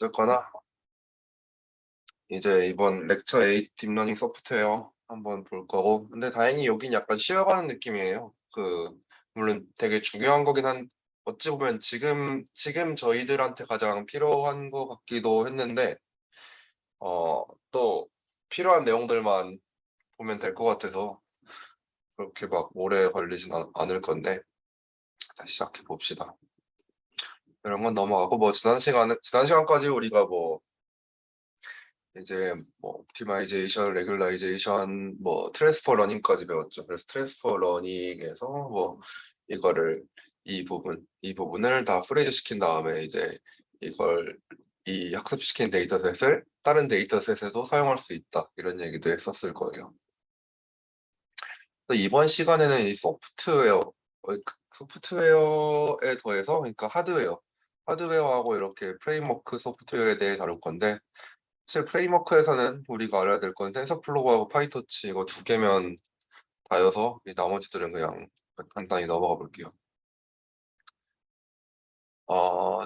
어쨌거나 이제 이번 렉처 8 딥러닝 소프트웨어 한번 볼 거고, 근데 다행히 여긴 약간 쉬어가는 느낌이에요. 물론 되게 중요한 거긴 한, 어찌 보면 지금 저희들한테 가장 필요한 것 같기도 했는데, 또 필요한 내용들만 보면 될 것 같아서 그렇게 막 오래 걸리진 않을 건데, 다시 시작해 봅시다. 이런 건 넘어가고, 지난 시간까지 우리가 이제 옵티마이제이션, 레귤라이제이션, 트랜스퍼 러닝까지 배웠죠. 그래서 트랜스퍼 러닝에서 이거를 이 부분을 다 프리즈 시킨 다음에 이제 이걸 이 학습시킨 데이터셋을 다른 데이터셋에도 사용할 수 있다, 이런 얘기도 했었을 거예요. 이번 시간에는 이 소프트웨어에 더해서, 그러니까 하드웨어하고 이렇게 프레임워크 소프트웨어에 대해 다룰 건데, 사실 프레임워크에서는 우리가 알아야 될 건 텐서플로우하고 파이토치, 이거 두 개면 다여서 이 나머지들은 그냥 간단히 넘어가 볼게요.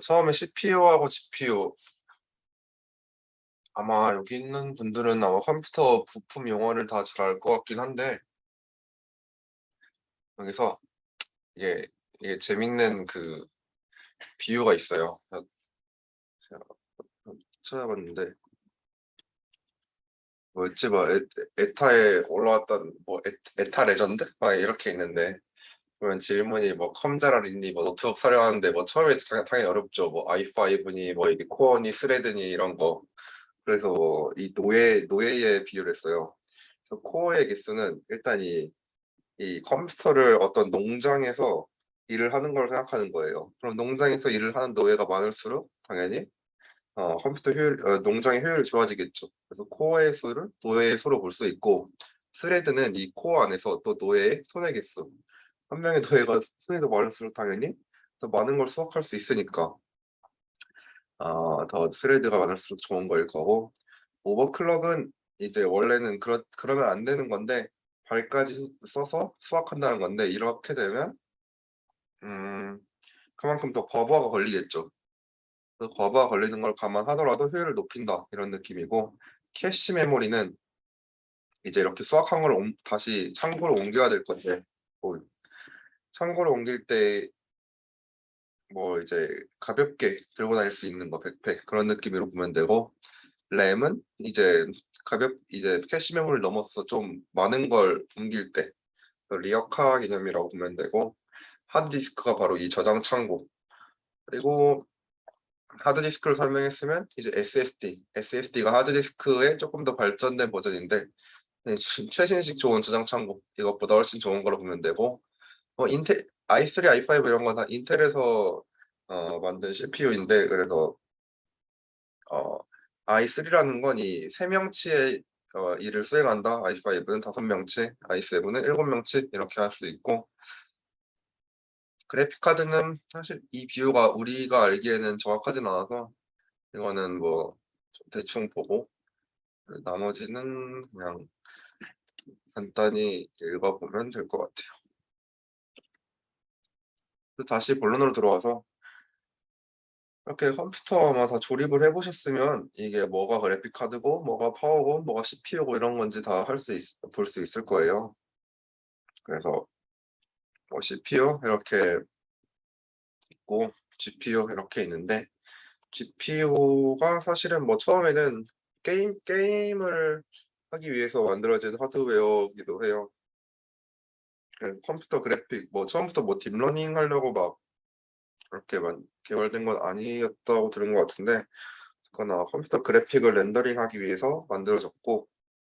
처음에 CPU하고 GPU, 아마 여기 있는 분들은 아마 컴퓨터 부품 용어를 다 잘 알 것 같긴 한데, 여기서 이게 재밌는 비유가 있어요. 제가 찾아봤는데, 뭐였지, 에타에 올라왔던 에타 레전드 막 이렇게 있는데, 그러면 질문이 컴자랄 있니, 노트북 사려 하는데, 처음에 당연히 어렵죠. i5니, 이게 코어니, 스레드니, 이런 거. 그래서 이 노예의 비유를 했어요. 그래서 코어의 개수는 일단 이 컴퓨터를 어떤 농장에서 일을 하는 걸 생각하는 거예요. 그럼 농장에서 일을 하는 노예가 많을수록 당연히 농장의 효율이 좋아지겠죠. 그래서 코어의 수를 노예의 수로 볼 수 있고, 스레드는 이 코어 안에서 또 노예의 손의 개수, 한 명의 노예가 손이 더 많을수록 당연히 더 많은 걸 수확할 수 있으니까 더 스레드가 많을수록 좋은 거일 거고, 오버클럭은 이제 원래는 그러면 안 되는 건데 발까지 써서 수확한다는 건데, 이렇게 되면 그만큼 더 버버가 걸리겠죠. 그 버버가 걸리는 걸 감안하더라도 효율을 높인다, 이런 느낌이고, 캐시 메모리는 이제 이렇게 수확한 걸 다시 창고로 옮겨야 될 건데, 창고로 옮길 때 이제 가볍게 들고 다닐 수 있는 거, 백팩, 그런 느낌으로 보면 되고, 램은 이제 캐시 메모리를 넘어서서 좀 많은 걸 옮길 때 리어카 개념이라고 보면 되고, 하드디스크가 바로 이 저장 창고, 그리고 하드디스크를 설명했으면 이제 SSD가 하드디스크의 조금 더 발전된 버전인데, 최신식 좋은 저장 창고, 이것보다 훨씬 좋은 거로 보면 되고, 인텔 i3, i5 이런 건 다 인텔에서 만든 CPU인데, 그래서 i3라는 건 이 3명치의 일을 수행한다, i5는 5명치, i7은 7명치, 이렇게 할 수도 있고, 그래픽 카드는 사실 이 비유가 우리가 알기에는 정확하진 않아서 이거는 좀 대충 보고, 나머지는 그냥 간단히 읽어보면 될 것 같아요. 다시 본론으로 들어와서, 이렇게 컴퓨터 아마 다 조립을 해보셨으면 이게 뭐가 그래픽 카드고 뭐가 파워고 뭐가 CPU고 이런 건지 다 볼 수 있을 거예요. 그래서 CPU 이렇게 있고 GPU 이렇게 있는데, GPU가 사실은 처음에는 게임을 하기 위해서 만들어진 하드웨어이기도 해요. 그래서 컴퓨터 그래픽 처음부터 딥러닝 하려고 막 그렇게만 개발된 건 아니었다고 들은 것 같은데, 그거나 컴퓨터 그래픽을 렌더링하기 위해서 만들어졌고,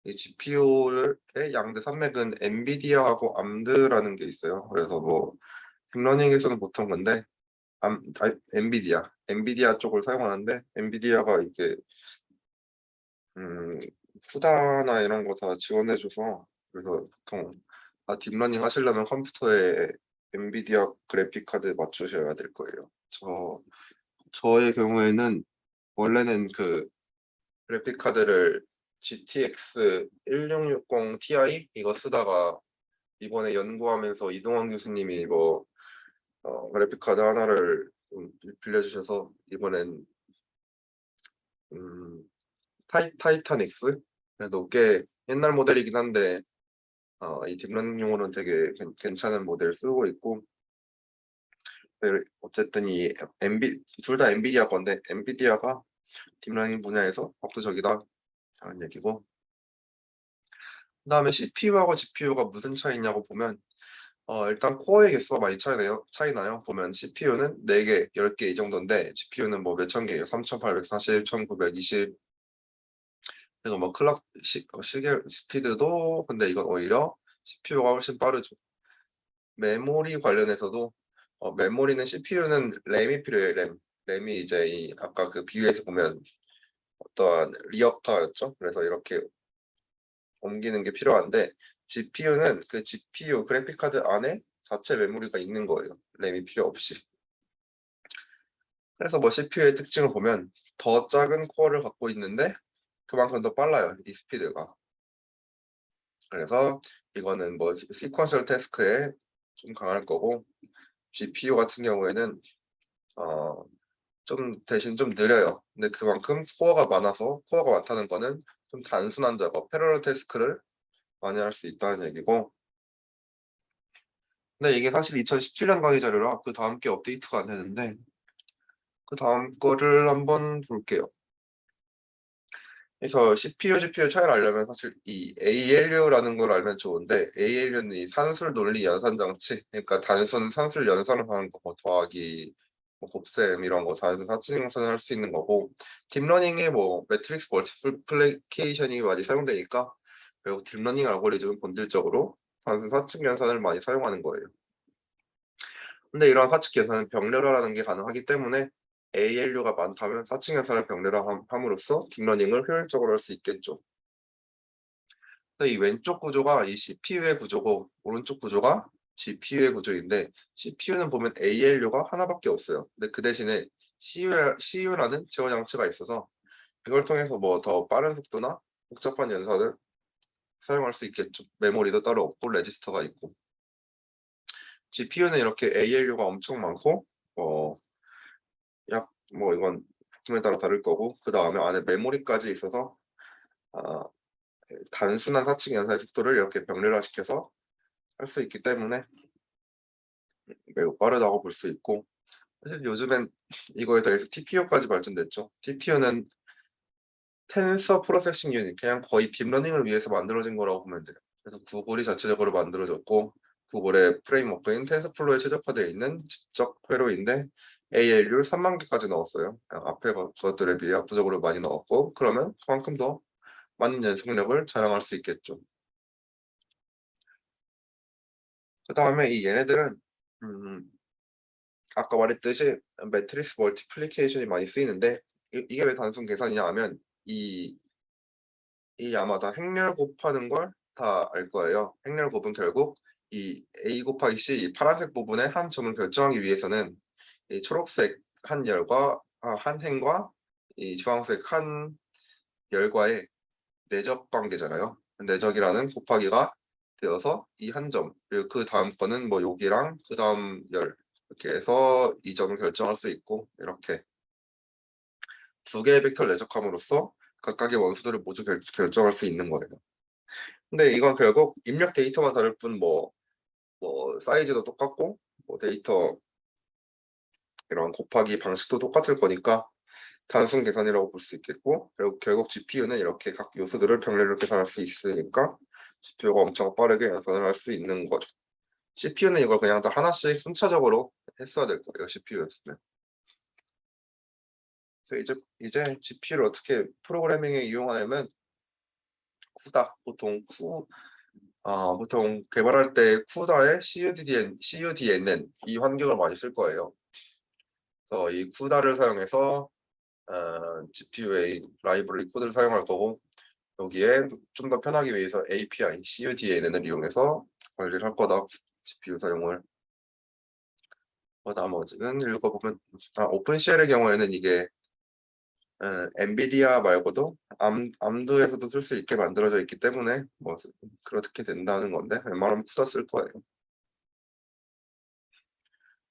이 GPU의 양대 산맥은 엔비디아하고 암드라는 게 있어요. 그래서 딥러닝에서는 보통 건데, 엔비디아 쪽을 사용하는데, 엔비디아가 이게 후다나 이런 거 다 지원해줘서, 그래서 보통 딥러닝 하시려면 컴퓨터에 엔비디아 그래픽 카드 맞추셔야 될 거예요. 저의 경우에는 원래는 그래픽 카드를 GTX 1660 Ti 이거 쓰다가, 이번에 연구하면서 이동환 교수님이 그래픽 카드 하나를 좀 빌려주셔서 이번엔 타이타닉스. 그래도 꽤 옛날 모델이긴 한데 이 딥러닝용으로는 되게 괜찮은 모델 쓰고 있고, 어쨌든 이 둘 다 엔비디아 건데 엔비디아가 딥러닝 분야에서 압도적이다 라는 얘기고, 그다음에 CPU하고 GPU가 무슨 차이냐고 보면 일단 코어의 개수가 많이 차이나요. 보면 CPU는 4개, 10개 이 정도인데 GPU는 뭐 몇천 개예요. 3840, 1920. 그리고 뭐 클럭 시계 스피드도, 근데 이건 오히려 CPU가 훨씬 빠르죠. 메모리 관련해서도 메모리는 CPU는 램이 필요해요. 램이 이제 이 아까 그 비유에서 보면 어떠한 리어카였죠. 그래서 이렇게 옮기는 게 필요한데, GPU는 그 GPU 그래픽 카드 안에 자체 메모리가 있는 거예요. 램이 필요 없이. 그래서 뭐 CPU의 특징을 보면 더 작은 코어를 갖고 있는데 그만큼 더 빨라요, 이 스피드가. 그래서 이거는 뭐 시퀀셜 태스크에 좀 강할 거고, GPU 같은 경우에는 좀 대신 좀 느려요. 근데 그만큼 코어가 많다는 거는 좀 단순한 작업, 패러럴 태스크를 많이 할 수 있다는 얘기고, 근데 이게 사실 2017년 강의 자료라 그 다음 게 업데이트가 안 되는데 그 다음 거를 한번 볼게요. 그래서 CPU, GPU 차이를 알려면 사실 이 ALU라는 걸 알면 좋은데, ALU는 이 산술 논리 연산 장치, 그러니까 단순 산술 연산을 하는 거, 뭐 더하기, 뭐 곱셈 이런 거 단순 사치 연산을 할 수 있는 거고, 딥러닝에 뭐 매트릭스 멀티플리케이션이 많이 사용되니까 결국 딥러닝 알고리즘은 본질적으로 단순 사칙 연산을 많이 사용하는 거예요. 근데 이러한 사칙 계산은 병렬화라는 게 가능하기 때문에 ALU가 많다면 사칙 연산을 병렬화함으로써 딥러닝을 효율적으로 할 수 있겠죠. 이 왼쪽 구조가 이 CPU의 구조고 오른쪽 구조가 GPU의 구조인데, CPU는 보면 ALU가 하나밖에 없어요. 근데 그 대신에 CU라는 제어 장치가 있어서 이걸 통해서 뭐 더 빠른 속도나 복잡한 연산을 사용할 수 있겠죠. 메모리도 따로 없고 레지스터가 있고. GPU는 이렇게 ALU가 엄청 많고 약 뭐 이건 부품에 따라 다를 거고, 그 다음에 안에 메모리까지 있어서 아, 단순한 사칙 연산의 속도를 이렇게 병렬화시켜서 할 수 있기 때문에 매우 빠르다고 볼 수 있고, 사실 요즘엔 이거에 더해서 TPU까지 발전됐죠. TPU는 텐서 프로세싱 유닛, 그냥 거의 딥러닝을 위해서 만들어진 거라고 보면 돼요. 그래서 구글이 자체적으로 만들어졌고, 구글의 프레임워크인 텐서플로우에 최적화되어 있는 직접 회로인데 ALU 3만 개까지 넣었어요. 앞에 것들에 비해 압도적으로 많이 넣었고, 그러면 그만큼 더 많은 연속력을 자랑할 수 있겠죠. 그 다음에 이 얘네들은 아까 말했듯이 매트리스 멀티플리케이션이 많이 쓰이는데, 이게 왜 단순 계산이냐 하면 이 아마 다 행렬 곱하는 걸 다 알 거예요. 행렬 곱은 결국 이 A 곱하기 C, 이 파란색 부분의 한 점을 결정하기 위해서는 이 초록색 한 행과 이 주황색 한 열과의 내적 관계잖아요. 내적이라는 곱하기가 되어서 이 한 점, 그리고 그 다음 거는 뭐 여기랑 그 다음 열, 이렇게 해서 이 점을 결정할 수 있고, 이렇게 두 개의 벡터를 내적함으로써 각각의 원수들을 모두 결정할 수 있는 거예요. 근데 이건 결국 입력 데이터만 다를 뿐 뭐 사이즈도 똑같고 뭐 데이터 이런 곱하기 방식도 똑같을 거니까 단순 계산이라고 볼 수 있겠고, 그리고 결국 GPU는 이렇게 각 요소들을 병렬로 계산할 수 있으니까 GPU가 엄청 빠르게 연산을 할 수 있는 거죠. CPU는 이걸 그냥 다 하나씩 순차적으로 했어야 될 거예요, CPU였으면. 그래서 이제 GPU를 어떻게 프로그래밍에 이용하냐면, 보통 개발할 때 CUDA에 CUDNN 이 환경을 많이 쓸 거예요. 그래서 이 CUDA를 사용해서 GPU의 라이브러리 코드를 사용할 거고, 여기에 좀 더 편하기 위해서 API CUDNN을 이용해서 관리를 할 거다, GPU 사용을. 나머지는 읽어보면, 오픈CL의 경우에는 이게 엔비디아 말고도 암드에서도 쓸 수 있게 만들어져 있기 때문에 뭐 그렇게 된다는 건데, 웬만하면 CUDA 쓸 거예요.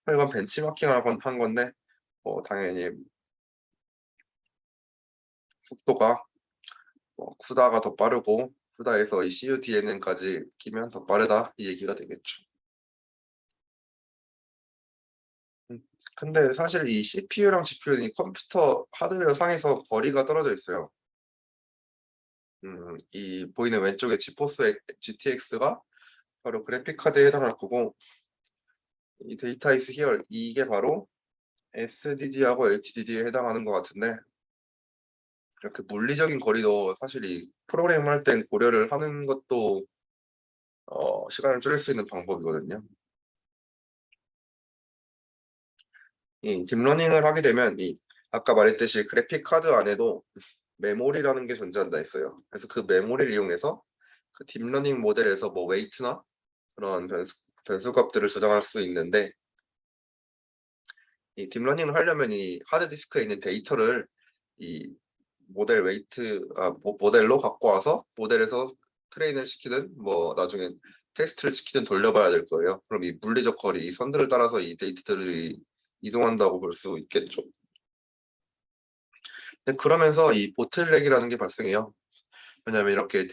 이건 벤치마킹을 한 건데 당연히 속도가 쿠다가 더 빠르고 쿠다에서 이 CUDNN까지 끼면 더 빠르다 이 얘기가 되겠죠. 근데 사실 이 CPU랑 GPU는 이 컴퓨터 하드웨어 상에서 거리가 떨어져 있어요. 이 보이는 왼쪽에 지포스 GTX가 바로 그래픽 카드에 해당할 거고, 이 데이터 이즈 히얼 이게 바로 SDD하고 HDD에 해당하는 것 같은데, 이렇게 물리적인 거리도 사실 이 프로그램 할 땐 고려를 하는 것도 시간을 줄일 수 있는 방법이거든요. 이 딥러닝을 하게 되면 이 아까 말했듯이 그래픽 카드 안에도 메모리라는 게 존재한다 했어요. 그래서 그 메모리를 이용해서 그 딥러닝 모델에서 뭐 웨이트나 그런 변수 값들을 조정할 수 있는데, 이 딥러닝을 하려면 이 하드디스크에 있는 데이터를 이 모델로 갖고 와서 모델에서 트레인을 시키든 뭐 나중에 테스트를 시키든 돌려봐야 될 거예요. 그럼 이 물리적 거리, 이 선들을 따라서 이 데이터들이 이동한다고 볼 수 있겠죠. 근데 그러면서 이 보틀렉이라는 게 발생해요. 왜냐하면 이렇게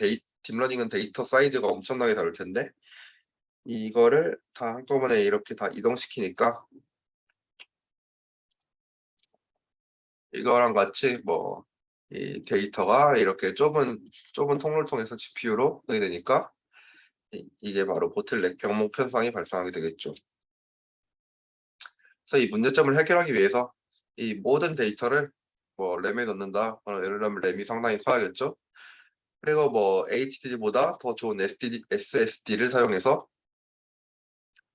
딥러닝은 데이터 사이즈가 엄청나게 다를 텐데, 이거를 다 한꺼번에 이렇게 다 이동시키니까 이거랑 같이 뭐 이 데이터가 이렇게 좁은 통로를 통해서 GPU로 오게 되니까 이게 바로 보틀렉 병목 현상이 발생하게 되겠죠. 그래서 이 문제점을 해결하기 위해서 이 모든 데이터를 뭐 램에 넣는다. 예를 들면 램이 상당히 커야겠죠. 그리고 뭐 HDD보다 더 좋은 SSD를 사용해서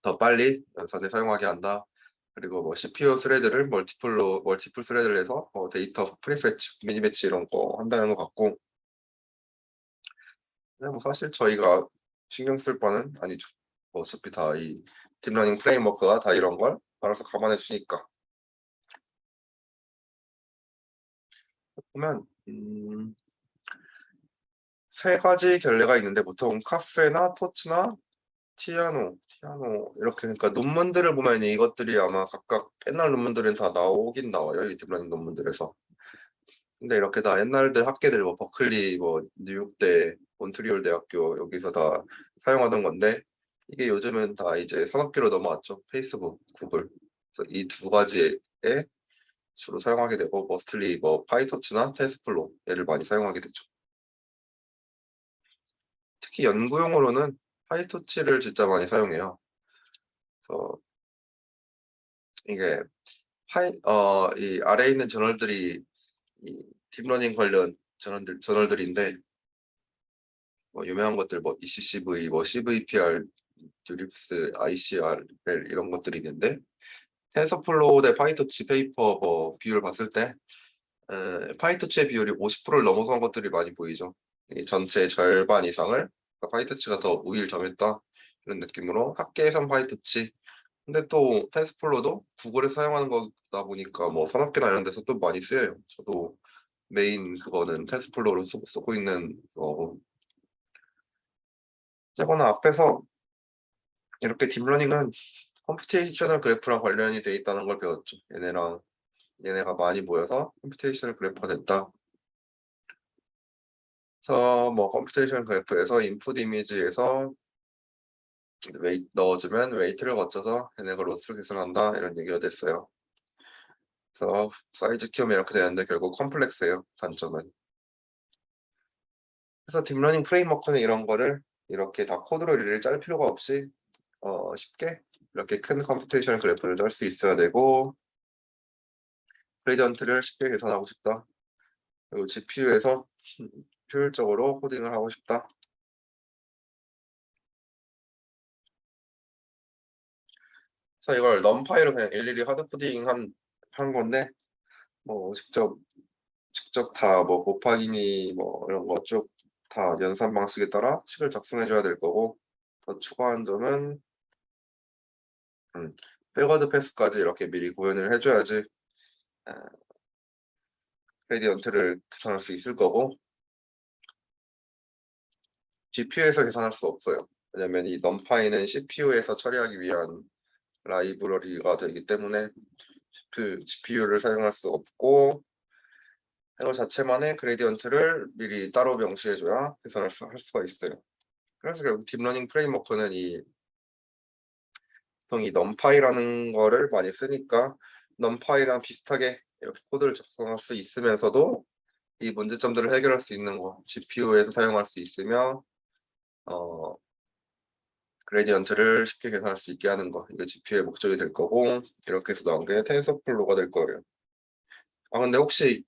더 빨리 연산에 사용하게 한다. 그리고 뭐 CPU 스레드를 멀티플 스레드를 해서 데이터 프리패치, 미니배치 이런 거 한다는 것 같고, 근데 뭐 사실 저희가 신경 쓸 바는 아니죠. 뭐 어차피 다 이 딥러닝 프레임워크가 다 이런 걸 알아서 감안해 주니까. 보면 세 가지 결례가 있는데, 보통 카페나 토치나 티아노 이렇게, 그러니까 논문들을 보면 이것들이 아마 각각 옛날 논문들은 다 나오긴 나와요, 이 딥러닝 논문들에서. 근데 이렇게 다 옛날들 학계들 뭐 버클리, 뭐 뉴욕대, 몬트리올 대학교 여기서 다 사용하던 건데, 이게 요즘은 다 이제 산업계로 넘어왔죠. 페이스북, 구글. 그래서 이 두 가지에 주로 사용하게 되고, 머스틀리 뭐 파이토츠나 텐스플로 얘를 많이 사용하게 되죠. 특히 연구용으로는 파이토치를 진짜 많이 사용해요. 그래서 이게 이 아래에 있는 저널들이 이 딥러닝 관련 저널들인데, 뭐 유명한 것들 뭐 ECCV, 뭐 CVPR, 듀립스, ICRL 이런 것들이 있는데, 텐서플로우 대 파이토치 페이퍼 뭐 비율을 봤을 때 파이토치의 비율이 50%를 넘어선 것들이 많이 보이죠. 이 전체 절반 이상을 파이토치가 더 우위를 점했다 이런 느낌으로 학계에선 파이토치. 근데 또 텐서플로우도 구글에서 사용하는 거다 보니까 뭐 산업계나 이런 데서 또 많이 쓰여요. 저도 메인 그거는 텐서플로우로 쓰고 있는 거고. 어쨌거나 앞에서 이렇게 딥러닝은 컴퓨테이셔널 그래프랑 관련이 돼 있다는 걸 배웠죠. 얘네가 많이 모여서 컴퓨테이셔널 그래프가 됐다. 그래서 뭐 컴퓨테이션 그래프에서 인풋 이미지에서 넣어주면 웨이트를 거쳐서 얘네가 로스를 계산한다 이런 얘기가 됐어요. 그래서 사이즈 키우면 이렇게 되는데 결국 컴플렉스예요, 단점은. 그래서 딥러닝 프레임워크는 이런 거를 이렇게 다 코드로 일일이 짤 필요가 없이 쉽게 이렇게 큰 컴퓨테이션 그래프를 짤 수 있어야 되고, 그레디언트를 쉽게 계산하고 싶다. 그리고 GPU에서 효율적으로 코딩을 하고 싶다. 그래서 이걸 넘파이로 그냥 일일이 하드 코딩 한 건데, 뭐 직접 다 뭐 곱하기니 뭐 이런 거 쭉 다 연산 방식에 따라 식을 작성해 줘야 될 거고, 더 추가한 점은 백워드 패스까지 이렇게 미리 구현을 해줘야지 그레디언트를 계산할 수 있을 거고, GPU에서 계산할 수 없어요. 왜냐면 이 넘파이는 CPU에서 처리하기 위한 라이브러리가 되기 때문에 GPU를 사용할 수 없고, 이거 자체만의 그레디언트를 미리 따로 명시해줘야 계산할 할 수가 있어요. 그래서 결국 딥러닝 프레임워크는 보통 이 numpy라는 거를 많이 쓰니까 numpy랑 비슷하게 이렇게 코드를 작성할 수 있으면서도 이 문제점들을 해결할 수 있는 거, GPU에서 사용할 수 있으며 그레디언트를 쉽게 계산할 수 있게 하는 거, 이게 GPU의 목적이 될 거고, 이렇게 해서 나온 게 텐서플로우가 될 거예요. 근데 혹시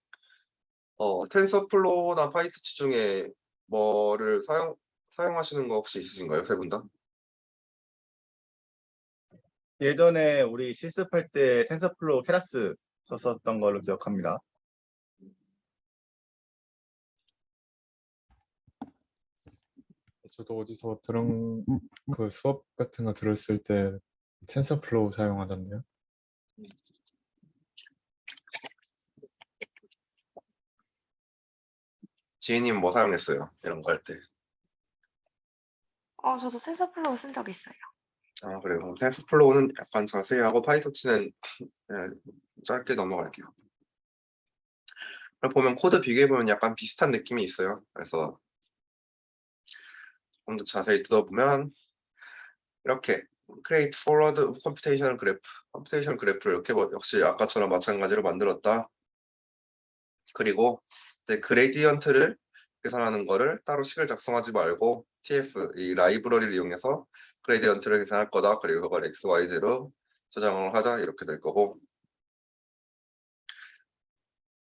텐서플로우나 파이터치 중에 뭐를 사용하시는 거 혹시 있으신가요? 세 분 다? 예전에 우리 실습할 때 텐서플로우 케라스 썼었던 걸로 기억합니다. 저도 어디서 들은 그 수업 같은 거 들었을 때 텐서플로우 사용하던데요. 지혜님 뭐 사용했어요? 이런 거 할 때. 저도 텐서플로우 쓴 적 있어요. 그래요. 그럼 텐서플로우는 약간 자세히 하고 파이터치는 그냥 짧게 넘어갈게요. 보면 코드 비교해보면 약간 비슷한 느낌이 있어요. 그래서 좀 더 자세히 뜯어보면 이렇게 create forward computation 그래프를 이렇게 역시 아까처럼 마찬가지로 만들었다. 그리고 이제 그레디언트를 계산하는 거를 따로 식을 작성하지 말고 TF 이 라이브러리를 이용해서 그레디언트를 계산할 거다. 그리고 그걸 x, y, z로 저장을 하자 이렇게 될 거고.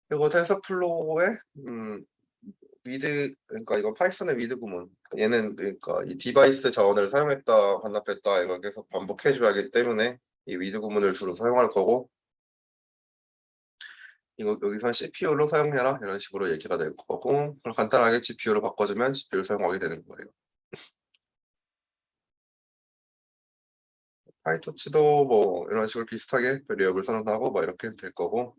그리고 텐서플로우의 그러니까 이건 파이썬의 위드 구문. 얘는 그러니까 이 디바이스 자원을 사용했다, 반납했다 이걸 계속 반복해 줘야 하기 때문에 이 위드 구문을 주로 사용할 거고, 이거 여기선 CPU로 사용해라 이런 식으로 얘기가 될 거고, 그럼 간단하게 GPU로 바꿔주면 GPU를 사용하게 되는 거예요. 파이토치도 뭐 이런 식으로 비슷하게 베리어블 선언하고 뭐 이렇게 될 거고,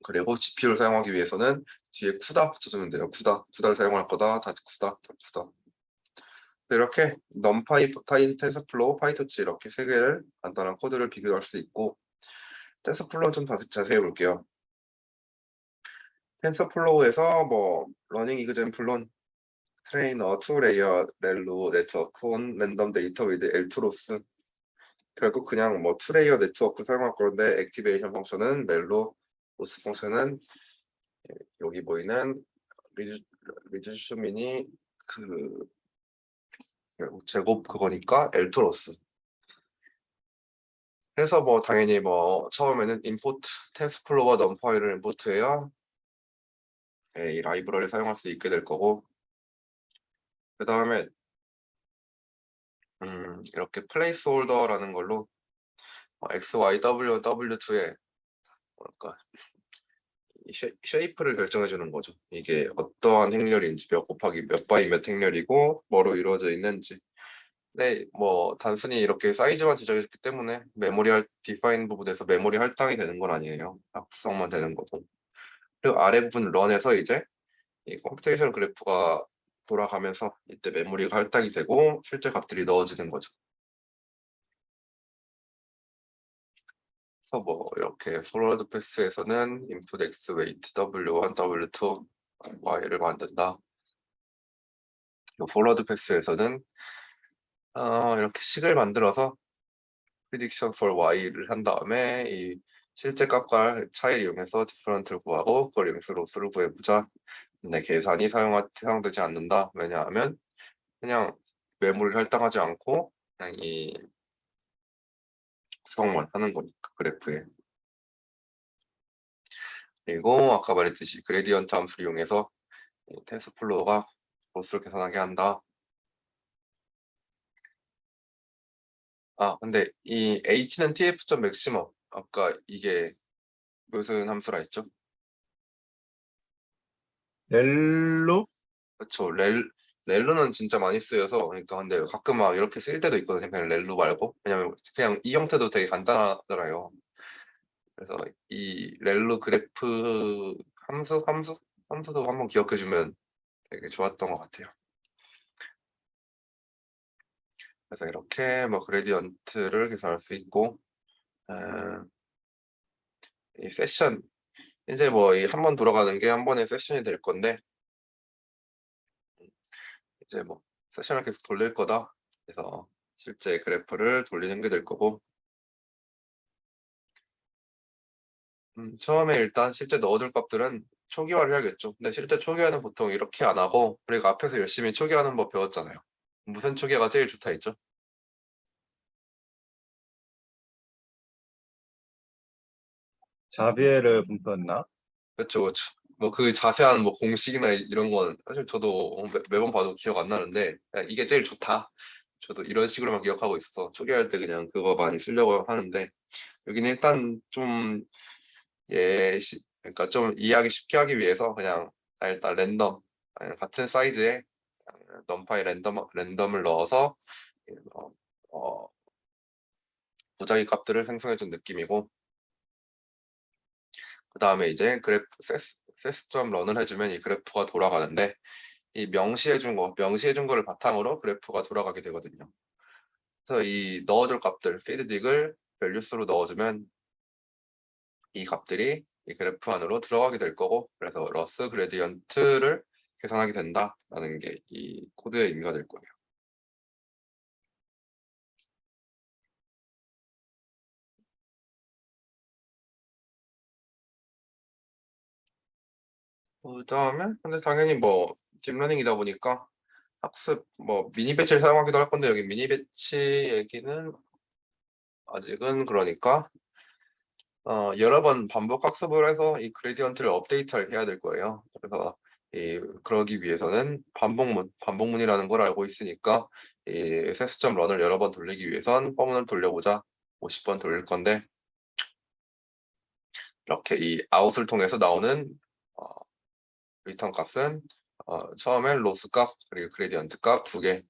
그리고 GPU를 사용하기 위해서는 뒤에 쿠다 붙여주면 돼요. 쿠다를 사용할 거다, 쿠다. 이렇게 넘파이, 텐서플로우, 파이토치 이렇게 세 개를 간단한 코드를 비교할 수 있고, 텐서플로우 좀 자세히 볼게요. 텐서플로우에서 뭐 러닝 이그젠플론 트레이너, 투레이어, 렐루, 네트워크 온 랜덤 데이터 위드 엘투로스. 결국 그냥 뭐 투레이어 네트워크 사용할 건데 액티베이션 펑션은 렐루, 로스 펑션은 여기 보이는 리즈슈민이 그 제곱 그거니까 엘투로스. 그래서 뭐 당연히 뭐 처음에는 임포트 텐서플로우와 넘파이를 임포트해야 이 라이브러리를 사용할 수 있게 될 거고, 그 다음에 이렇게 플레이스홀더라는 걸로 x, y, w, w2에 뭐랄까 쉐이프를 결정해 주는 거죠. 이게 어떠한 행렬인지, 몇 곱하기 몇 바이 몇 행렬이고 뭐로 이루어져 있는지. 네, 뭐 단순히 이렇게 사이즈만 지정했기 때문에 디파인 부분에서 메모리 할당이 되는 건 아니에요. 딱 구성만 되는 거고. 그리고 아래 부분 런에서 이제 이 컴퓨테이션 그래프가 돌아가면서 이때 메모리가 할당이 되고 실제 값들이 넣어지는 거죠. 그래서 뭐 이렇게 포워드 패스에서는 input x weight w1, w2, y를 만든다. 포워드 패스에서는 이렇게 식을 만들어서 prediction for y를 한 다음에 이 실제 값과 차이를 이용해서 디퍼런트를 구하고 그걸 이용해서 로스를 구해보자. 근데 계산이 사용되지 않는다. 왜냐하면 그냥 메모리를 할당하지 않고 그냥 이 구성만 하는 거니까 그래프에. 그리고 아까 말했듯이 그레디언트 함수를 이용해서 텐서플로우가 로스를 계산하게 한다. 근데 이 h는 tf 맥시멈 아까 이게 무슨 함수라 했죠? 렐로? 그렇죠. 렐루는 진짜 많이 쓰여서, 그러니까 근데 가끔 막 이렇게 쓸 때도 있거든요. 그냥 렐루 말고. 왜냐면 그냥 이 형태도 되게 간단하더라고요. 그래서 이 렐루 그래프 함수도 한번 기억해 주면 되게 좋았던 것 같아요. 그래서 이렇게 뭐 그레디언트를 계산할 수 있고, 이 세션 이제 뭐 이 한 번 돌아가는 게 한 번의 세션이 될 건데 이제 뭐 세션을 계속 돌릴 거다. 그래서 실제 그래프를 돌리는 게 될 거고 처음에 일단 실제 넣어줄 값들은 초기화를 해야겠죠. 근데 실제 초기화는 보통 이렇게 안 하고 우리가 앞에서 열심히 초기화하는 법 배웠잖아요. 무슨 초기화가 제일 좋다 했죠? 자비에르 분포였나? 그렇죠, 그렇죠. 뭐 그 자세한 뭐 공식이나 이런 건 사실 저도 매번 봐도 기억 안 나는데 그냥 이게 제일 좋다. 저도 이런 식으로만 기억하고 있어서 초기화할 때 그냥 그거 많이 쓰려고 하는데 여기는 일단 좀 그러니까 좀 이해하기 쉽게 하기 위해서 그냥 일단 랜덤 같은 사이즈의 넘파이 랜덤을 넣어서 어, 어, 무작위 값들을 생성해 준 느낌이고 그 다음에 이제 그래프 세스점 런을 해주면 이 그래프가 돌아가는데 이 명시해 준 거를 바탕으로 그래프가 돌아가게 되거든요. 그래서 이 넣어줄 값들 피드딕을 밸류스로 넣어주면 이 값들이 이 그래프 안으로 들어가게 될 거고 그래서 러스 그레디언트를 계산하게 된다라는 게 이 코드의 의미가 될 거예요. 그다음에 근데 당연히 뭐 딥러닝이다 보니까 학습 뭐 미니 배치를 사용하기도 할 건데 여기 미니 배치 얘기는 아직은 그러니까 여러 번 반복 학습을 해서 이 그레디언트를 업데이트를 해야 될 거예요. 그래서 그러기 위해서는 반복문이라는 걸 알고 있으니까 이 세스점 런을 여러 번 돌리기 위해선 포문을 돌려보자 50번 돌릴 건데 이렇게 이 아웃을 통해서 나오는 어, 리턴 값은 처음에 로스 값 그리고 그레디언트 값 두 개.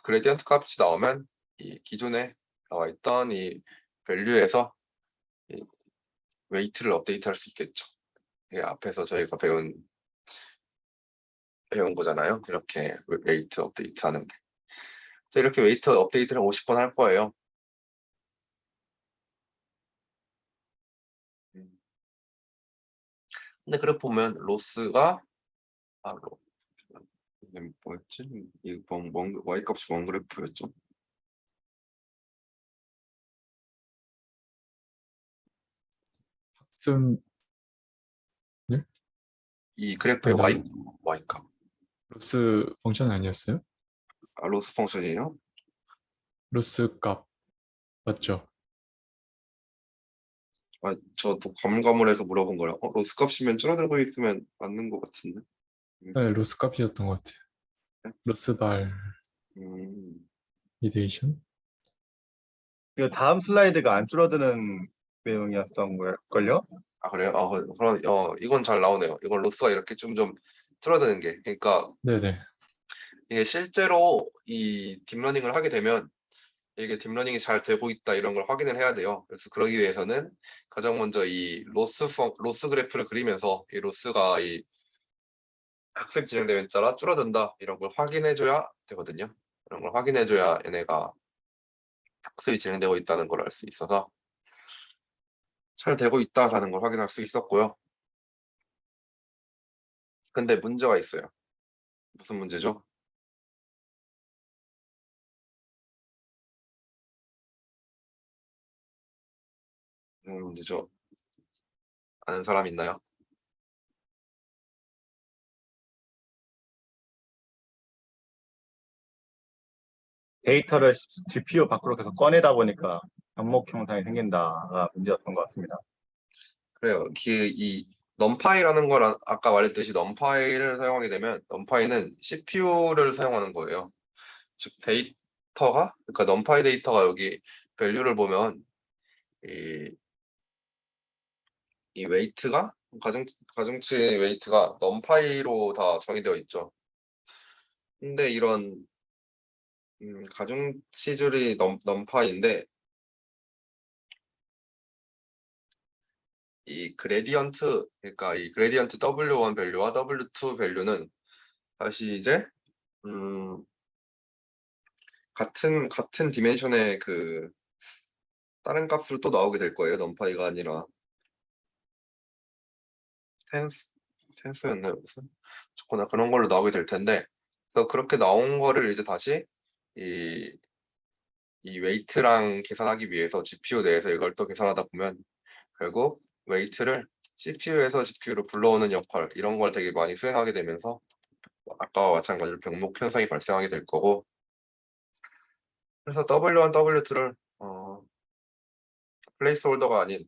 그레디언트 값이 나오면 이 기존에 나와 있던 이 밸류에서 이 웨이트를 업데이트할 수 있겠죠. 이게 앞에서 저희가 배운 거잖아요. 이렇게 웨이트 업데이트 하는 게. 그래서 이렇게 웨이트 업데이트를 50번 할 거예요. 근데 그렇게 보면 로스가 이게 뭐였지? Y 값이 원 그래프였죠. 학습 이 그래프의 나 Y 값. 로스 펑션 아니었어요? 로스 펑션이에요. 로스 값 맞죠? 저도 가물가물해서 물어본 거라. 로스 값이면 줄어들고 있으면 맞는 것 같은데. 네, 로스 값이었던 것 같아요. 로스 음, 발리데이션? 이 다음 슬라이드가 안 줄어드는 내용이었던 걸요? 그래요? 그럼 이건 잘 나오네요. 이건 로스가 이렇게 좀 줄어드는 게. 그러니까 네네. 이게 실제로 이 딥러닝을 하게 되면 이게 딥러닝이 잘 되고 있다 이런 걸 확인을 해야 돼요. 그래서 그러기 위해서는 가장 먼저 이 로스 그래프를 그리면서 이 로스가 이 학습 진행됨에 따라 줄어든다 이런 걸 확인해 줘야 되거든요. 이런 걸 확인해 줘야 얘네가 학습이 진행되고 있다는 걸 알 수 있어서 잘 되고 있다라는 걸 확인할 수 있었고요. 근데 문제가 있어요. 무슨 문제죠? 문제죠. 아는 사람 있나요? 데이터를 GPU 밖으로 계속 꺼내다 보니까 반복 형상이 생긴다가 문제였던 것 같습니다. 그래요. 이 넘파이라는 걸 아까 말했듯이 넘파이를 사용하게 되면 넘파이는 CPU를 사용하는 거예요. 즉 그러니까 넘파이 데이터가 여기 밸류를 보면 이 웨이트가 가중치 웨이트가 넘파이로 다 정의되어 있죠. 근데 이런 가중치줄이 넘파이인데 이 그레디언트 그러니까 이 그레디언트 W1 밸류와 W2 밸류는 다시 이제 음, 같은 디멘션의 그 다른 값으로 또 나오게 될 거예요. 넘파이가 아니라 텐스였나요? 무슨? 조거나 그런 걸로 나오게 될 텐데, 그래서 그렇게 나온 거를 이제 다시 이 웨이트랑 계산하기 위해서 GPU 내에서 이걸 또 계산하다 보면 결국 웨이트를 CPU에서 GPU로 불러오는 역할 이런 걸 되게 많이 수행하게 되면서 아까와 마찬가지로 병목 현상이 발생하게 될 거고, 그래서 W1, W2를 플레이스홀더가 아닌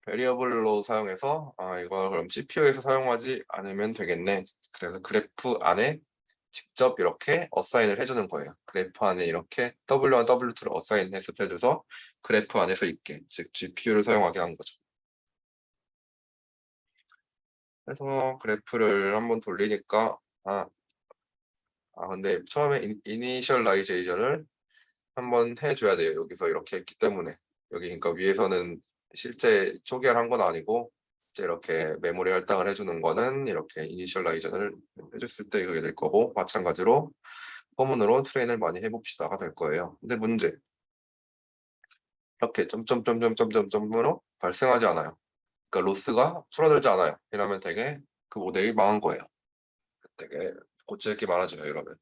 베리어블로 사용해서 이걸 그럼 CPU에서 사용하지 않으면 되겠네. 그래서 그래프 안에 직접 이렇게 어사인을 해주는 거예요. 그래프 안에 이렇게 W1, W2를 어사인해서 해줘서 그래프 안에서 있게, 즉 GPU를 사용하게 한 거죠. 그래서 그래프를 한번 돌리니까 근데 처음에 이니셜라이제이션을 한번 해줘야 돼요. 여기서 이렇게 했기 때문에 여기 그러니까 위에서는 실제 초기화를 한 건 아니고 이제 이렇게 메모리 할당을 해주는 거는 이렇게 이니셜라이전을 해줬을 때 그게 될 거고, 마찬가지로 포문으로 트레인을 많이 해봅시다가 될 거예요. 근데 문제 이렇게 점점점점점점점으로 발생하지 않아요. 그러니까 로스가 줄어들지 않아요. 이러면 되게 그 모델이 망한 거예요. 되게 고칠 게 많아져요. 이러면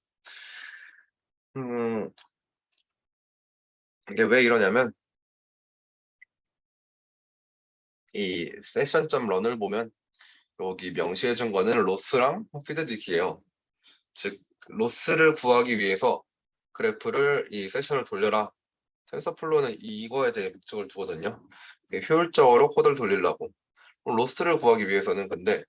이게 왜 이러냐면 이 세션.run을 보면 여기 명시해 준 거는 로스랑 피드디키예요. 즉 로스를 구하기 위해서 그래프를 이 세션을 돌려라. 텐서플로우는 이거에 대해 목적을 두거든요. 효율적으로 코드를 돌리려고. 로스를 구하기 위해서는 근데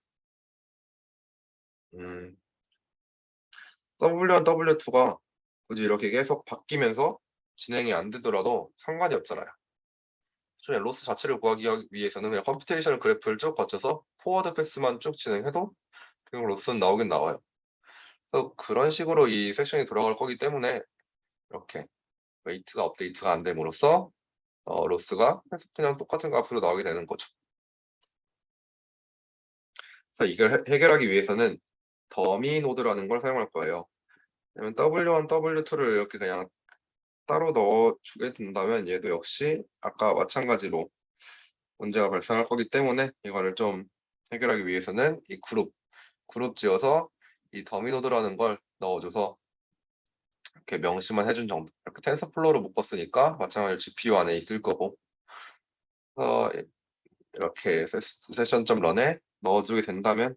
W1, W2가 굳이 이렇게 계속 바뀌면서 진행이 안 되더라도 상관이 없잖아요. 그냥 로스 자체를 구하기 위해서는 그냥 컴퓨테이션 그래프를 쭉 거쳐서 포워드 패스만 쭉 진행해도 그냥 로스는 나오긴 나와요. 그래서 그런 식으로 이 세션이 돌아갈 거기 때문에 이렇게 웨이트가 업데이트가 안 됨으로써 로스가 그냥 똑같은 값으로 나오게 되는 거죠. 그래서 이걸 해결하기 위해서는 더미 노드라는 걸 사용할 거예요. 왜냐면 W1, W2를 이렇게 그냥 따로 넣어주게 된다면 얘도 역시 아까 마찬가지로 문제가 발생할 거기 때문에 이거를 좀 해결하기 위해서는 이 그룹 지어서 이 더미 노드라는 걸 넣어줘서 이렇게 명시만 해준 정도. 이렇게 텐서플로우로 묶었으니까 마찬가지로 GPU 안에 있을 거고, 그래서 이렇게 세션.run에 넣어주게 된다면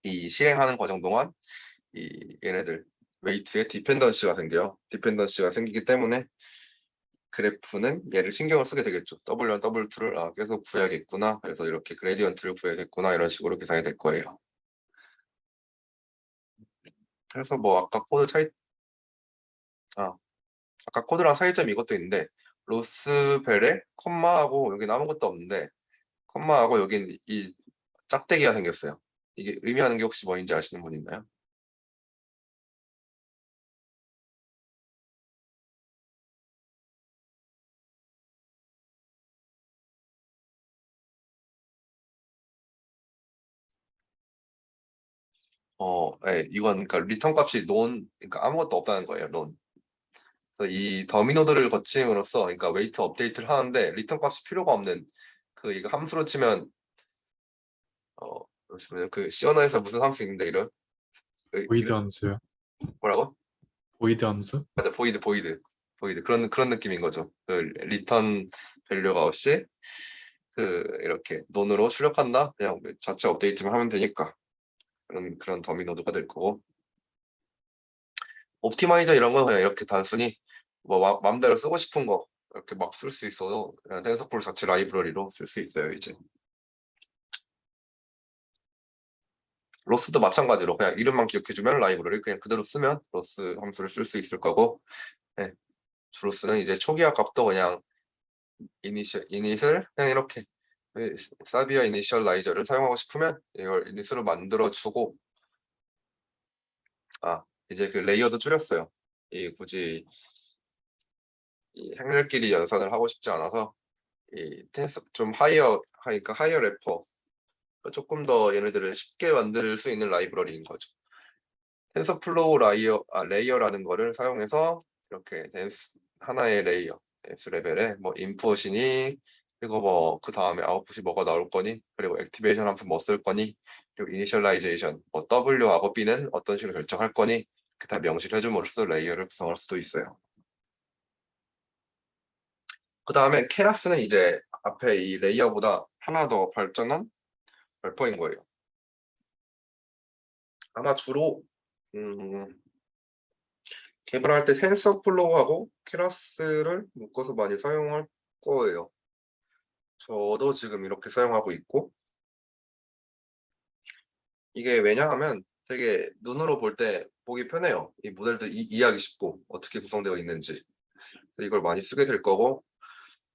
이 실행하는 과정 동안 이 얘네들 웨이트에 디펜던시가 생겨요. 디펜던시가 생기기 때문에 그래프는 얘를 신경을 쓰게 되겠죠. W1, W2를 계속 구해야겠구나. 그래서 이렇게 그레디언트를 구해야겠구나. 이런 식으로 계산이 될 거예요. 그래서 뭐 아까 코드랑 차이점이 이것도 있는데 로스벨에 콤마하고 여기 아무것도 없는데 콤마하고 여긴 이 짝대기가 생겼어요. 이게 의미하는 게 혹시 뭐인지 아시는 분 있나요? 네, 이건 그러니까 리턴 값이 그러니까 아무것도 없다는 거예요. 그래서 이 더미노드를 거침으로써 그러니까 웨이트 업데이트를 하는데 리턴 값이 필요가 없는 이거 함수로 치면 잠시만요. 그 시어너에서 무슨 함수 있는데 보이드 함수요. 뭐라고? 보이드 함수? 맞아, 보이드 그런 느낌인 거죠. 그 리턴 밸류가 없이 이렇게 논으로 출력한다. 그냥 자체 업데이트만 하면 되니까 그런 더미노드가 될 거고, 옵티마이저 이런 건 그냥 이렇게 단순히 뭐 마음대로 쓰고 싶은 거 이렇게 막 쓸 수 있어도 그냥 텐서플로우 자체 라이브러리로 쓸 수 있어요. 이제 로스도 마찬가지로 그냥 이름만 기억해주면 라이브러리 그냥 그대로 쓰면 로스 함수를 쓸 수 있을 거고, 네. 주로스는 이제 초기화 값도 그냥 이닛을 그냥 이렇게 사비아 이니셜라이저를 사용하고 싶으면 이걸 이닛으로 만들어주고, 이제 그 레이어도 줄였어요. 굳이 이 행렬끼리 연산을 하고 싶지 않아서 이 텐스 좀 그러니까 하이어 래퍼 조금 더 얘네들을 쉽게 만들 수 있는 라이브러리인 거죠. 텐서플로우 레이어라는 거를 사용해서 이렇게 하나의 레이어 덴스 레벨에 뭐 인풋이니 그리고 뭐 그 다음에 아웃풋이 뭐가 나올 거니, 그리고 액티베이션 함수 뭐 쓸 거니, 그리고 이니셜라이제이션 뭐 W하고 B는 어떤 식으로 결정할 거니, 다 명시를 해줌으로써 레이어를 구성할 수도 있어요. 그 다음에 케라스는 이제 앞에 이 레이어보다 하나 더 발전한 발포인 거예요. 아마 주로 개발할 때 텐서플로우하고 케라스를 묶어서 많이 사용할 거예요. 저도 지금 이렇게 사용하고 있고, 이게 왜냐하면 되게 눈으로 볼 때 보기 편해요. 이 모델도 이해하기 쉽고 어떻게 구성되어 있는지. 이걸 많이 쓰게 될 거고,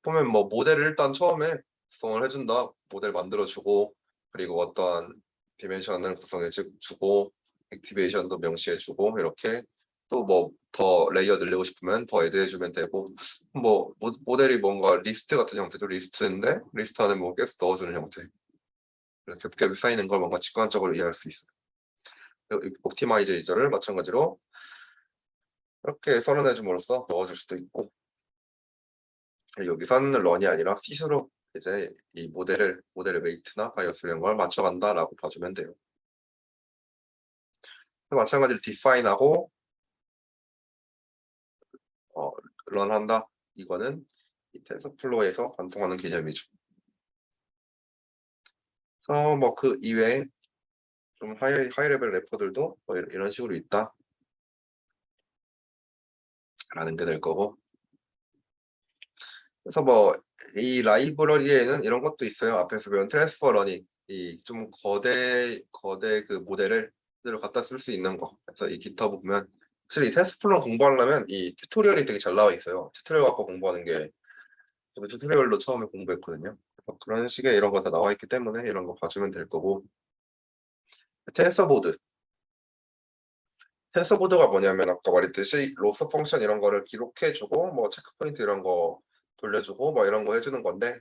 보면 뭐 모델을 일단 처음에 구성을 해준다, 모델 만들어주고, 그리고 어떠한 디멘션을 구성해주고, 액티베이션도 명시해주고, 이렇게 또 뭐 더 레이어 늘리고 싶으면 더 애드해주면 되고, 뭐 모델이 뭔가 리스트 같은 형태도 리스트인데 리스트 안에 뭐 계속 넣어주는 형태, 겹겹이 쌓이는 걸 뭔가 직관적으로 이해할 수 있어요. 옵티마이제이저를 마찬가지로 이렇게 썰어내줌으로써 넣어줄 수도 있고, 여기서는 런이 아니라 핏으로 이제 이 모델의 웨이트나 바이어스 이런 걸 맞춰간다라고 봐주면 돼요. 마찬가지로 디파인하고 런한다. 이거는 이 텐서플로우에서 관통하는 개념이죠. 그래서 뭐 그 이외에 좀 하이 레벨 래퍼들도 뭐 이런 식으로 있다 라는 게 될 거고, 그래서 뭐 이 라이브러리에는 이런 것도 있어요. 앞에서 배운 트랜스퍼 러닝, 이 좀 거대 그 모델을 그대로 갖다 쓸 수 있는 거. 그래서 이 GitHub 보면 확실히 이 텐서플로우 공부하려면 이 튜토리얼이 되게 잘 나와 있어요. 튜토리얼 갖고 공부하는 게, 저도 튜토리얼로 처음에 공부했거든요. 그런 식의 이런 거 다 나와 있기 때문에 이런 거 봐주면 될 거고, 텐서보드. 텐서보드가 뭐냐면 아까 말했듯이 로스 펑션 이런 거를 기록해주고 뭐 체크포인트 이런 거 돌려주고 뭐 이런 거 해주는 건데,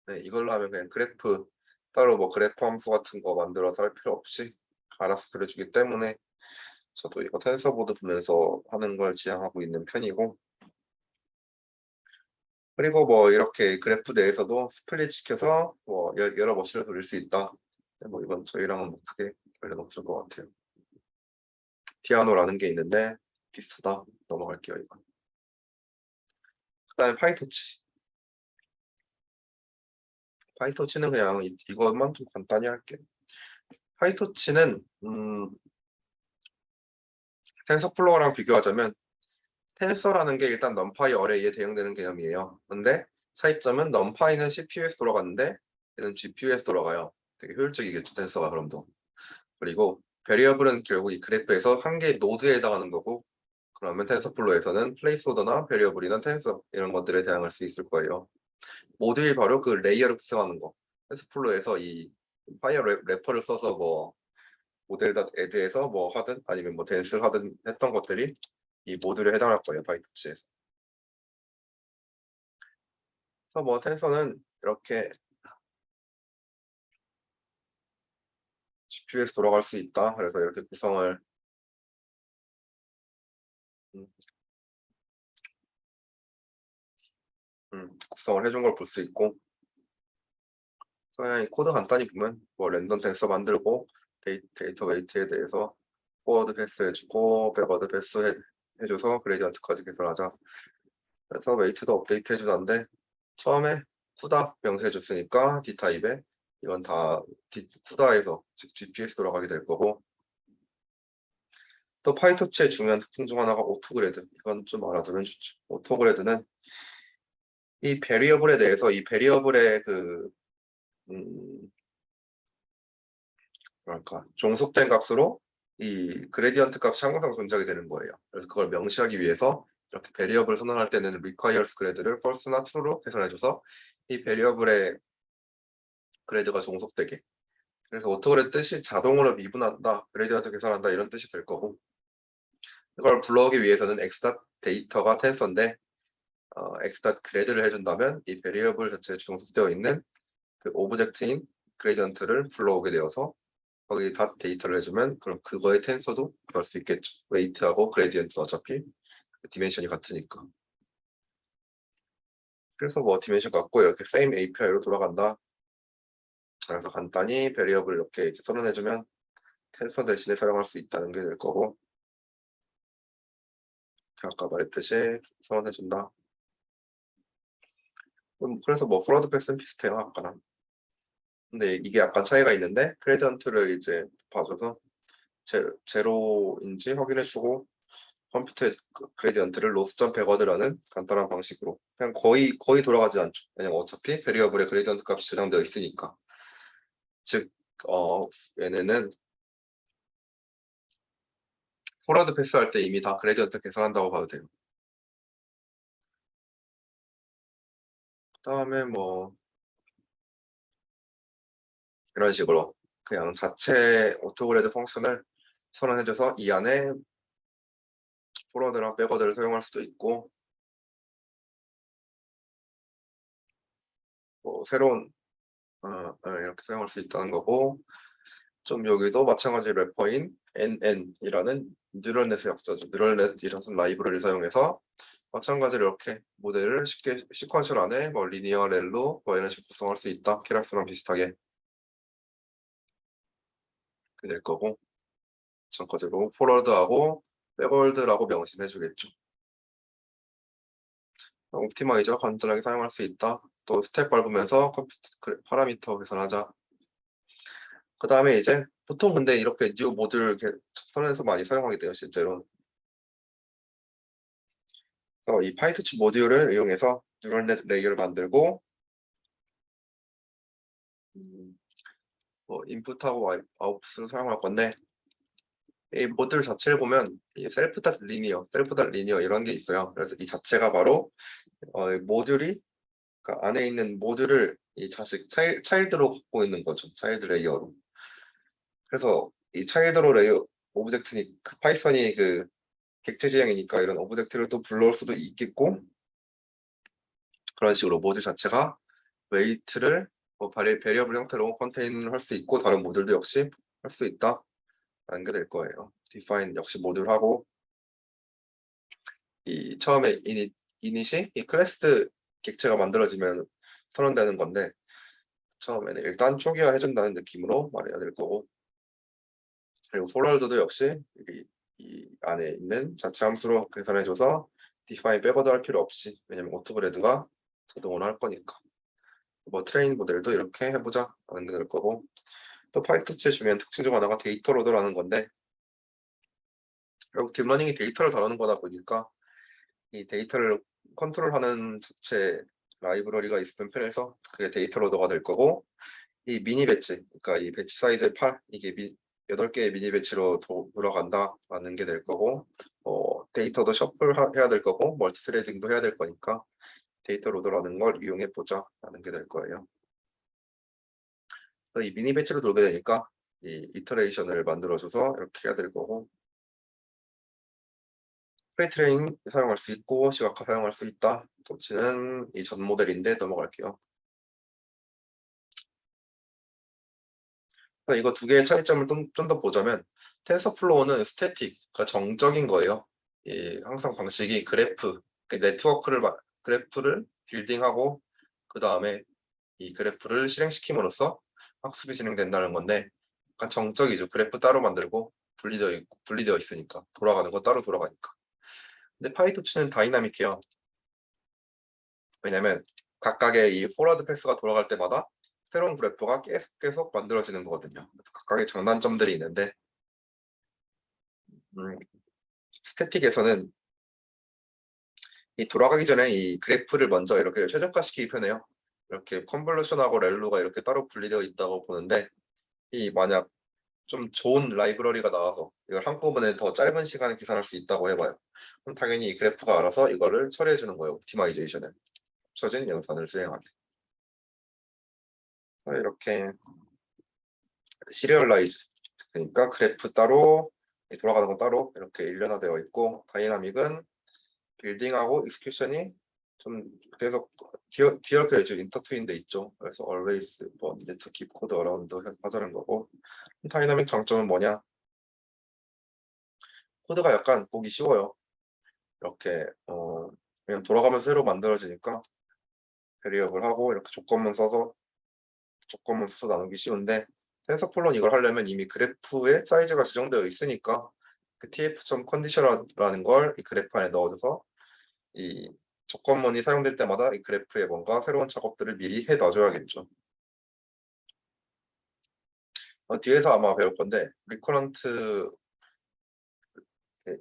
네, 이걸로 하면 그냥 그래프 따로 뭐 그래프 함수 같은 거 만들어서 할 필요 없이 알아서 그려주기 때문에 저도 이거 텐서보드 보면서 하는 걸 지향하고 있는 편이고, 그리고 뭐 이렇게 그래프 내에서도 스플릿 시켜서 뭐 여러 머신을 돌릴 수 있다. 뭐 이건 저희랑은 뭐 크게 관련 없을 것 같아요. 피아노라는 게 있는데 비슷하다. 넘어갈게요 이거. 그다음에 파이토치. 파이토치는 그냥 이것만 좀 간단히 할게요. 파이토치는 텐서플로우랑 비교하자면 텐서라는 게 일단 넘파이 어레이에 대응되는 개념이에요. 근데 차이점은 넘파이는 CPU에서 돌아가는데 얘는 GPU에서 돌아가요. 되게 효율적이겠죠, 텐서가. 그럼 더. 그리고 베리어블은 결국 이 그래프에서 한 개의 노드에 해당하는 거고, 그러면 텐서플로우에서는 플레이스호더나 베리어블이나 텐서 이런 것들에 대항할 수 있을 거예요. 모듈이 바로 그 레이어를 구성하는 거. 텐서플로우에서 이 파이어 래퍼를 써서 뭐 모델.애드에서 뭐 하든 아니면 뭐 댄스를 하든 했던 것들이 이 모듈에 해당할 거예요, 파이토치에서. 그래서 뭐 텐서는 이렇게 GPU에서 돌아갈 수 있다. 그래서 이렇게 구성을 해준 걸 볼 수 있고, 그냥 이 코드 간단히 보면 뭐 랜덤 텐서 만들고 데이터 웨이트에 대해서 포워드 패스 해주고 백워드 패스 해줘서 그레디언트까지 개설하자. 그래서 웨이트도 업데이트 해주는데, 처음에 후다 명시해줬으니까 D타입에 이건 다 후다에서 즉 GPU에서 돌아가게 될 거고, 또 파이토치의 중요한 특징 중 하나가 오토그레드. 이건 좀 알아두면 좋죠. 오토그레드는 이 베리어블에 대해서 이 베리어블의 그 뭐랄까 종속된 값으로 이 그레디언트 값이 항상 존재하게 되는 거예요. 그래서 그걸 명시하기 위해서 이렇게 베리어블 선언할 때는 requires 그레드를 false나 true로 계산해줘서 이 베리어블의 그레드가 종속되게. 그래서 오토그레드 뜻이 자동으로 미분한다, 그레디언트 계산한다 이런 뜻이 될 거고, 이걸 불러오기 위해서는 x.데이터가 텐서인데 x.그레드를 해준다면 이 베리어블 자체에 종속되어 있는 그 오브젝트인 그레디언트를 불러오게 되어서 거기 데이터를 해주면 그럼 그거의 텐서도 구할 수 있겠죠. 웨이트하고 그레디언트 어차피 디멘션이 같으니까. 그래서 뭐 디멘션 갖고 이렇게 same API로 돌아간다. 그래서 간단히 베리어블 이렇게 선언해주면 텐서 대신에 사용할 수 있다는 게 될 거고, 아까 말했듯이 선언해준다. 그래서 뭐 포워드 패스는 비슷해요, 아까랑. 근데 이게 약간 차이가 있는데 그레디언트를 이제 봐줘서 제로인지 확인해주고 컴퓨터의 그레디언트를 로스점 백워드라는 간단한 방식으로 그냥 거의 돌아가지 않죠. 왜냐면 어차피 베리어블의 그레디언트 값이 저장되어 있으니까. 즉 얘네는 포워드 패스할 때 이미 다 그레디언트 계산한다고 봐도 돼요. 그다음에 뭐 이런 식으로 그냥 자체 오토그레드 펑션을 선언해줘서 이 안에 포워드랑 백워드를 사용할 수도 있고, 뭐 새로운 이렇게 사용할 수 있다는 거고, 좀 여기도 마찬가지 래퍼인 NN이라는 뉴럴넷의 약자죠. 뉴럴넷이라는 라이브러리를 사용해서 마찬가지로 이렇게 모델을 쉽게 시퀀셜 안에 뭐 리니어, 렐로 뭐 이런 식으로 구성할 수 있다. 케락스랑 비슷하게 될 거고, 마찬가지로 포워드하고 백워드라고 명시해 주겠죠. 옵티마이저 간단하게 사용할 수 있다. 또 스텝 밟으면서 컴퓨터 파라미터 계산하자. 그 다음에 이제 보통 근데 이렇게 뉴 모듈 선에서 많이 사용하게 돼요, 실제로. 이 파이토치 모듈을 이용해서 뉴럴넷 레이어를 만들고, 뭐 인풋하고 아웃풋을 사용할 건데, 이 모듈 자체를 보면 셀프.리니어, 셀프.리니어 이런 게 있어요. 그래서 이 자체가 바로 이 모듈이 그러니까 안에 있는 모듈을 이 차일드로 갖고 있는 거죠. 차일드 레이어로. 그래서 이 차일드로 레이어 오브젝트니 파이썬이 그 객체 지향이니까 이런 오브젝트를 또 불러올 수도 있겠고, 그런 식으로 모듈 자체가 웨이트를 뭐 베리어블 형태로 컨테인 할 수 있고 다른 모듈도 역시 할 수 있다 라는 게 될 거예요. define 역시 모듈하고, 이 처음에 이닛이 이 클래스 객체가 만들어지면 선언되는 건데, 처음에는 일단 초기화 해준다는 느낌으로 말해야 될 거고, 그리고 포럴드도 역시 이 안에 있는 자체 함수로 계산해줘서 define 백워드 할 필요 없이, 왜냐면 오토그레드가 자동으로 할 거니까. 뭐 트레인 모델도 이렇게 해보자 라는 게 될 거고, 또 파이토치의 중요한 특징 중 하나가 데이터 로더라는 건데, 결국 딥러닝이 데이터를 다루는 거다 보니까 이 데이터를 컨트롤하는 자체 라이브러리가 있으면 편해서 그게 데이터 로더가 될 거고, 이 미니 배치, 그러니까 이 배치 사이즈 8, 이게 8개의 미니 배치로 돌아간다라는 게 될 거고, 데이터도 셔플 해야 될 거고, 멀티 스레딩도 해야 될 거니까 데이터 로더라는 걸 이용해 보자라는 게 될 거예요. 이 미니 배치로 돌게 되니까 이 이터레이션을 만들어줘서 이렇게 해야 될 거고, 프레트레인 사용할 수 있고 시각화 사용할 수 있다. 도치는 이 전 모델인데 넘어갈게요. 이거 두 개의 차이점을 좀 더 보자면, 텐서플로우는 스태틱, 그러니까 정적인 거예요. 항상 방식이 그래프를 빌딩하고 그 다음에 이 그래프를 실행시킴으로써 학습이 진행된다는 건데, 약간 정적이죠. 그래프 따로 만들고 분리되어 있으니까, 돌아가는 거 따로 돌아가니까. 근데 파이토치는 다이나믹해요. 왜냐면 각각의 이 포워드 패스가 돌아갈 때마다 새로운 그래프가 계속 만들어지는 거거든요. 각각의 장단점들이 있는데, 스태틱에서는 이 돌아가기 전에 이 그래프를 먼저 이렇게 최적화시키기 편해요. 이렇게 컨볼루션하고 렐로가 이렇게 따로 분리되어 있다고 보는데, 이 만약 좀 좋은 라이브러리가 나와서 이걸 한꺼번에 더 짧은 시간에 계산할 수 있다고 해봐요. 그럼 당연히 이 그래프가 알아서 이거를 처리해 주는 거예요. 옵티마이제이션을, 합쳐진 연산을 수행하게. 이렇게 시리얼라이즈, 그러니까 그래프 따로 돌아가는 건 따로 이렇게 일련화되어 있고, 다이나믹은 빌딩하고 익스큐션이 좀 계속 뒤얽혀 있죠. 인터트윈 돼 있죠. 그래서 always 뭐 need to keep code around 하자는 거고, 다이나믹 장점은 뭐냐? 코드가 약간 보기 쉬워요. 이렇게 그냥 돌아가면서 새로 만들어지니까 베리어블 하고 이렇게 조건문 써서 나누기 쉬운데 텐서플로는 이걸 하려면 이미 그래프에 사이즈가 지정되어 있으니까 그 tf.condition이라는 걸 이 그래프 안에 넣어줘서 이 조건문이 사용될 때마다 이 그래프에 뭔가 새로운 작업들을 미리 해 놔줘야겠죠. 뒤에서 아마 배울 건데 리커런트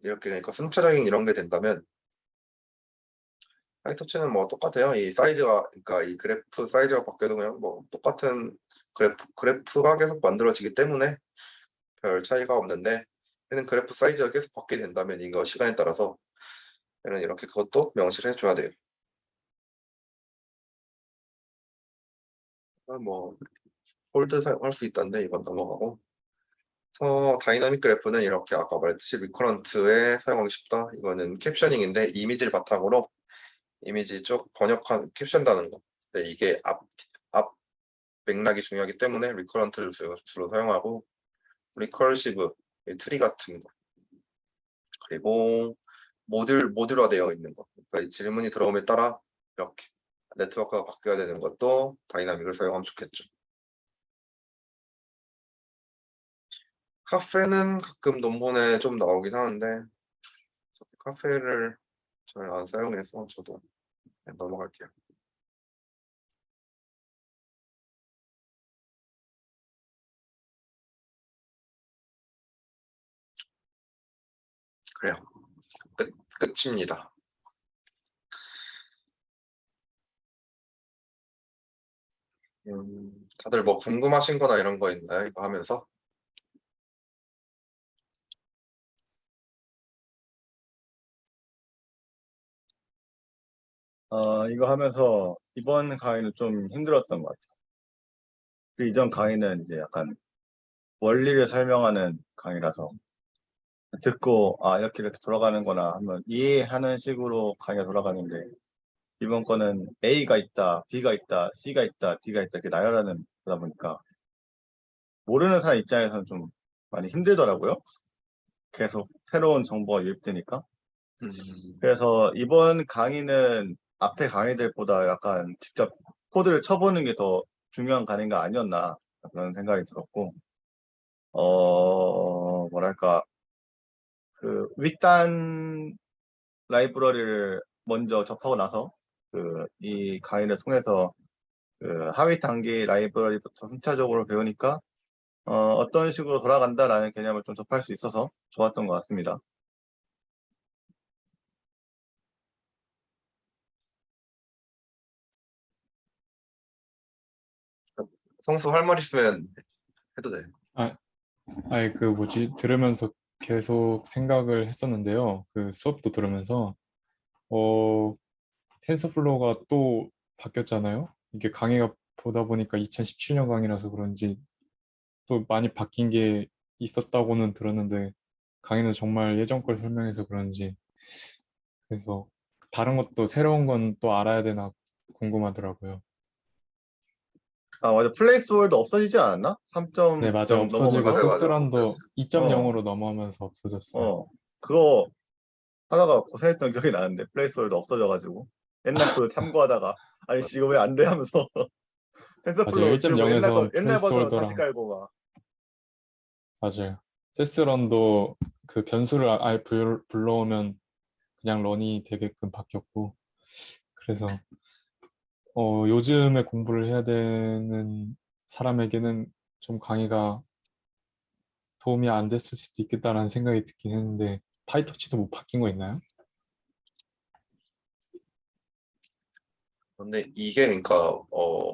이렇게 그러니까 순차적인 이런 게 된다면 하이터치는 뭐 똑같아요. 이 사이즈가 그러니까 이 그래프 사이즈가 바뀌어도 그냥 뭐 똑같은 그래프가 계속 만들어지기 때문에 별 차이가 없는데 얘는 그래프 사이즈가 계속 바뀌게 된다면 이거 시간에 따라서 얘는 이렇게 그것도 명시를 해줘야 돼요. 뭐 폴드 사용할 수 있다는데 이건 넘어가고. 다이나믹 그래프는 이렇게 아까 말했듯이 리커런트에 사용하기 쉽다. 이거는 캡셔닝인데 이미지를 바탕으로 이미지 쭉 번역한 캡션다는 거. 근데 이게 앞 맥락이 중요하기 때문에 리커런트를 주로 사용하고 리커시브 트리 같은 거 그리고 모듈화되어 있는 거. 그러니까 이 질문이 들어옴에 따라 이렇게 네트워크가 바뀌어야 되는 것도 다이나믹을 사용하면 좋겠죠. 카페는 가끔 논문에 좀 나오긴 하는데 카페를 잘 안 사용해서 저도 그냥 넘어갈게요. 그래요. 끝입니다. 다들 뭐 궁금하신 거나 이런 거 있나요? 이거 하면서? 이거 하면서 이번 강의는 좀 힘들었던 것 같아요. 그 이전 강의는 이제 약간 원리를 설명하는 강의라서 듣고 이렇게 돌아가는구나 하면 이해하는 식으로 강의가 돌아가는데 이번 거는 A가 있다, B가 있다, C가 있다, D가 있다 이렇게 나열하는 거다 보니까 모르는 사람 입장에서는 좀 많이 힘들더라고요. 계속 새로운 정보가 유입되니까. 그래서 이번 강의는 앞에 강의들보다 약간 직접 코드를 쳐보는 게 더 중요한 강의가 아니었나 그런 생각이 들었고, 뭐랄까, 그 윗단 라이브러리를 먼저 접하고 나서 이 강의를 통해서 그 하위 단계 라이브러리부터 순차적으로 배우니까 어떤 식으로 돌아간다라는 개념을 좀 접할 수 있어서 좋았던 것 같습니다. 성수 할 말 있으면 해도 돼. 아니 그 뭐지 들으면서 계속 생각을 했었는데요. 그 수업도 들으면서 어 텐서플로우가 또 바뀌었잖아요. 이게 강의가 보다 보니까 2017년 강의라서 그런지 또 많이 바뀐 게 있었다고는 들었는데 강의는 정말 예전 걸 설명해서 그런지 그래서 다른 것도 새로운 건 또 알아야 되나 궁금하더라고요. 맞아. 플레이스홀더 없어지지 않았나? 네, 맞아요. 3점 없어지고 넘어가서? 맞아요. 세스런도 어, 2.0으로 넘어오면서 없어졌어요. 그거 하다가 고생했던 기억이 나는데 플레이스홀더 없어져가지고 옛날 그 참고하다가 아니 씨 이거 왜 안 돼 하면서 맞아요. 텐서플로우 지우고 1.0에서 옛날 버전 다시 플레이스홀더랑 깔고 막 맞아요. 세스런도 그 변수를 아예 불러오면 그냥 런이 되게끔 바뀌었고 그래서 요즘에 공부를 해야 되는 사람에게는 좀 강의가 도움이 안 됐을 수도 있겠다라는 생각이 듣긴 했는데 파이터치도 뭐 바뀐 거 있나요? 근데 이게 그러니까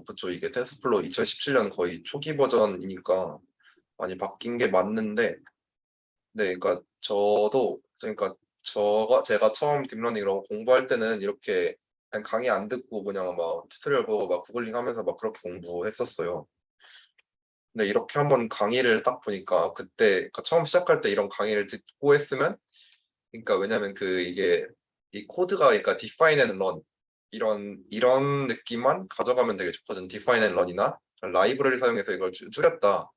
그쵸 이게 텐서플로우 2017년 거의 초기 버전이니까 많이 바뀐 게 맞는데 네 그러니까 제가 처음 딥러닝 이런 거 공부할 때는 이렇게 그냥 강의 안 듣고 그냥 막 튜토리얼 보고 막 구글링 하면서 막 그렇게 공부했었어요. 근데 이렇게 한번 강의를 딱 보니까 그때 그러니까 처음 시작할 때 이런 강의를 듣고 했으면 그러니까 왜냐면 이게 이 코드가 그러니까 define and run 이런 느낌만 가져가면 되게 좋거든. define and run이나 라이브러리 사용해서 이걸 줄였다.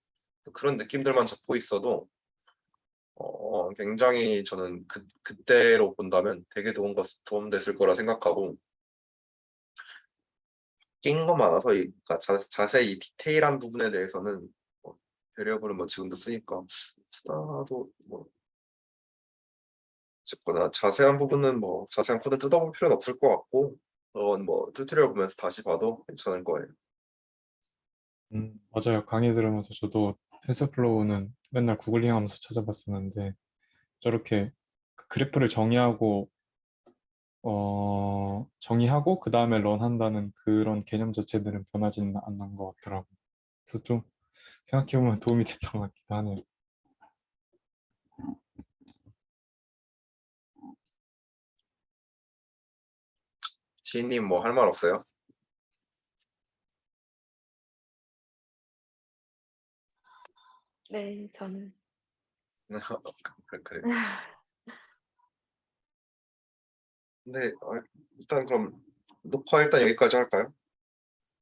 그런 느낌들만 잡고 있어도 굉장히 저는 그때로 본다면 되게 도움됐을 거라 생각하고 낀 거 많아서 그러니까 자세히 디테일한 부분에 대해서는 베리어블은 뭐 지금도 쓰니까 나도 뭐 어쨌거나 자세한 부분은 뭐 자세한 코드 뜯어볼 필요는 없을 것 같고 그건 뭐 튜토리얼 보면서 다시 봐도 괜찮을 거예요. 맞아요. 강의 들으면서 저도 텐서플로우는 맨날 구글링 하면서 찾아봤었는데 저렇게 그 그래프를 정의하고 그 다음에 런한다는 그런 개념 자체들은 변하지는 않는 것 같더라고요. 그래서 좀 생각해보면 도움이 됐던 것 같기도 하네요. 지인님 뭐 할 말 없어요? 네, 저는. 그래. 네, 일단 그럼 녹화 일단 여기까지 할까요?